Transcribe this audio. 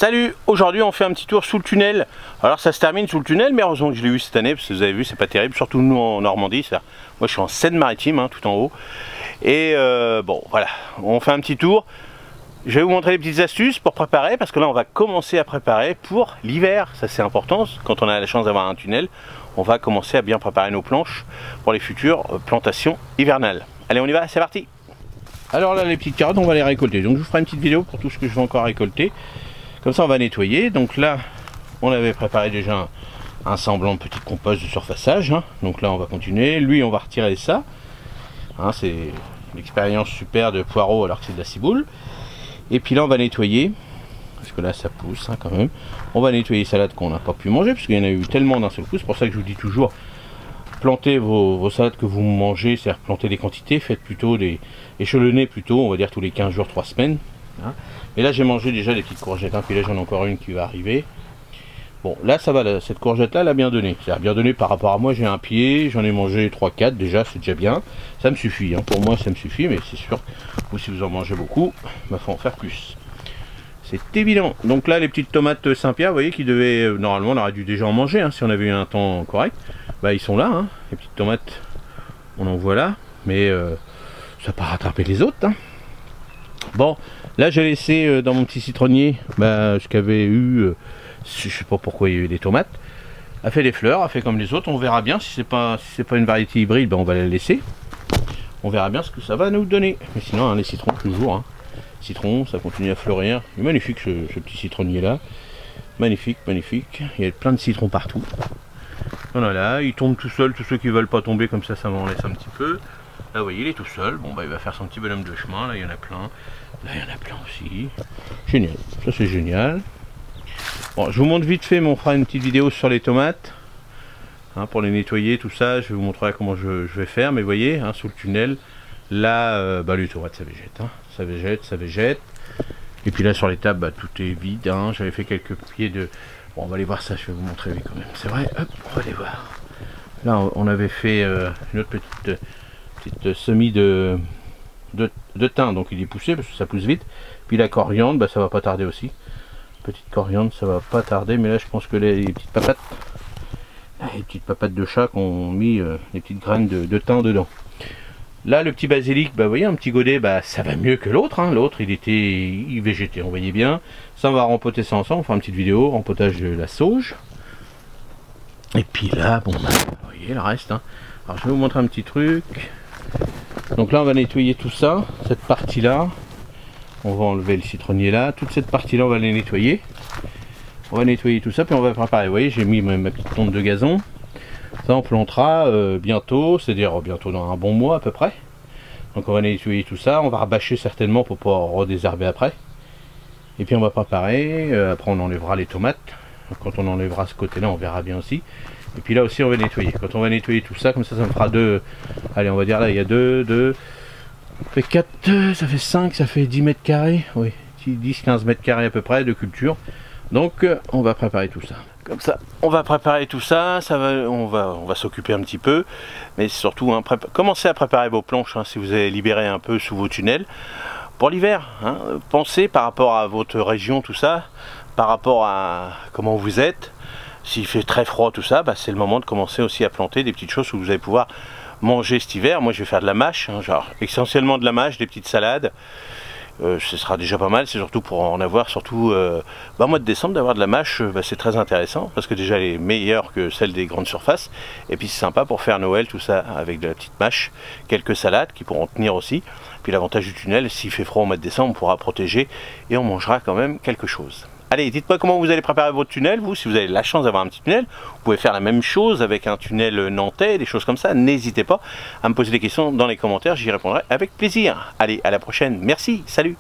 Salut, aujourd'hui on fait un petit tour sous le tunnel. Alors ça se termine sous le tunnel, mais heureusement que je l'ai eu cette année, parce que vous avez vu, c'est pas terrible, surtout nous en Normandie. Moi je suis en Seine-Maritime, hein, tout en haut. Et bon, voilà, on fait un petit tour. Je vais vous montrer les petites astuces pour préparer, parce que là on va commencer à préparer pour l'hiver. Ça c'est important, quand on a la chance d'avoir un tunnel, on va commencer à bien préparer nos planches pour les futures plantations hivernales. Allez, on y va, c'est parti. Alors là, les petites carottes, on va les récolter. Donc je vous ferai une petite vidéo pour tout ce que je vais encore récolter. Comme ça on va nettoyer. Donc là on avait préparé déjà un semblant de petit compost de surfaçage, hein. Donc là on va continuer. Lui on va retirer ça, hein, c'est l'expérience super de poireau alors que c'est de la ciboule. Et puis là on va nettoyer, parce que là ça pousse, hein, quand même. On va nettoyer les salades qu'on n'a pas pu manger, parce qu'il y en a eu tellement d'un seul coup. C'est pour ça que je vous dis toujours, plantez vos salades que vous mangez, c'est-à-dire plantez des quantités, faites plutôt des échelonnés plutôt, on va dire tous les 15 jours, 3 semaines, hein. Et là j'ai mangé déjà des petites courgettes, hein, puis là j'en ai encore une qui va arriver. Bon là ça va, là, cette courgette là elle a bien donné, c'est-à-dire bien donné par rapport à moi. J'ai un pied, j'en ai mangé 3-4 déjà, c'est déjà bien, ça me suffit, hein. Pour moi ça me suffit, mais c'est sûr vous, si vous en mangez beaucoup, il faut en faire plus, c'est évident. Donc là les petites tomates Saint-Pierre, vous voyez, qui devaient, normalement on aurait dû déjà en manger, hein, si on avait eu un temps correct. Bah ils sont là, hein. Les petites tomates, on en voit là, mais ça n'a pas rattrapé les autres, hein. Bon, là j'ai laissé dans mon petit citronnier ce qu'avait eu, je sais pas pourquoi il y a eu des tomates, a fait des fleurs, a fait comme les autres. On verra bien, si c'est pas une variété hybride, on va la laisser. On verra bien ce que ça va nous donner. Mais sinon, hein, les citrons toujours, hein. Citron, ça continue à fleurir. Il est magnifique ce petit citronnier là, magnifique, magnifique. Il y a plein de citrons partout. Voilà, il tombe tout seul. Tous ceux qui veulent pas tomber comme ça m'en laisse un petit peu. Là vous voyez, il est tout seul. Bon bah il va faire son petit bonhomme de chemin. Là il y en a plein. Là il y en a plein aussi. Génial, ça c'est génial. Bon, je vous montre vite fait, mais on fera une petite vidéo sur les tomates, hein, pour les nettoyer, tout ça. Je vais vous montrer comment je vais faire. Mais vous voyez, hein, sous le tunnel, là les tomates ça végète, hein. Ça végète, ça végète. Et puis là sur les tables, tout est vide, hein. J'avais fait quelques pieds de... Bon, on va aller voir ça, je vais vous montrer quand même. C'est vrai, hop, on va aller voir. Là on avait fait une autre petite semis de thym, donc il est poussé parce que ça pousse vite. Puis la coriandre, ça va pas tarder aussi. Petite coriandre, ça va pas tarder, mais là je pense que les petites papates de chat qui ont mis les petites graines de thym dedans. Là le petit basilic, vous voyez, un petit godet, ça va mieux que l'autre, hein. L'autre il végétait, on voyait bien. Ça on va rempoter ça ensemble, on fera une petite vidéo rempotage de la sauge. Et puis là, bon, vous voyez le reste, hein. Alors je vais vous montrer un petit truc. Donc là on va nettoyer tout ça, cette partie là. On va enlever le citronnier là, toute cette partie là on va les nettoyer. On va nettoyer tout ça, puis on va préparer. Vous voyez, j'ai mis ma petite tonte de gazon. Ça on plantera bientôt, c'est-à-dire bientôt dans un bon mois à peu près. Donc on va nettoyer tout ça, on va rabâcher certainement pour pouvoir redésherber après. Et puis on va préparer, après on enlèvera les tomates. Quand on enlèvera ce côté là on verra bien aussi. Et puis là aussi on va nettoyer. Quand on va nettoyer tout ça, comme ça me fera deux. Allez, on va dire là il y a deux. Ça fait 4, ça fait 5, ça fait 10 mètres carrés. Oui, 10-15 mètres carrés à peu près de culture. Donc on va préparer tout ça. Comme ça, on va préparer tout ça. On va s'occuper un petit peu. Mais surtout, hein, commencez à préparer vos planches, hein, si vous avez libéré un peu sous vos tunnels. Pour l'hiver, hein, pensez par rapport à votre région, tout ça, par rapport à comment vous êtes. S'il fait très froid, tout ça, c'est le moment de commencer aussi à planter des petites choses où vous allez pouvoir manger cet hiver. Moi je vais faire de la mâche, hein, genre essentiellement de la mâche, des petites salades. Ce sera déjà pas mal, c'est surtout pour en avoir, surtout au mois de décembre, d'avoir de la mâche, c'est très intéressant, parce que déjà elle est meilleure que celle des grandes surfaces, et puis c'est sympa pour faire Noël, tout ça, avec de la petite mâche, quelques salades qui pourront tenir aussi. Puis l'avantage du tunnel, s'il fait froid au mois de décembre, on pourra protéger, et on mangera quand même quelque chose. Allez, dites-moi comment vous allez préparer votre tunnel, vous, si vous avez la chance d'avoir un petit tunnel. Vous pouvez faire la même chose avec un tunnel nantais, des choses comme ça. N'hésitez pas à me poser des questions dans les commentaires, j'y répondrai avec plaisir. Allez, à la prochaine, merci, salut!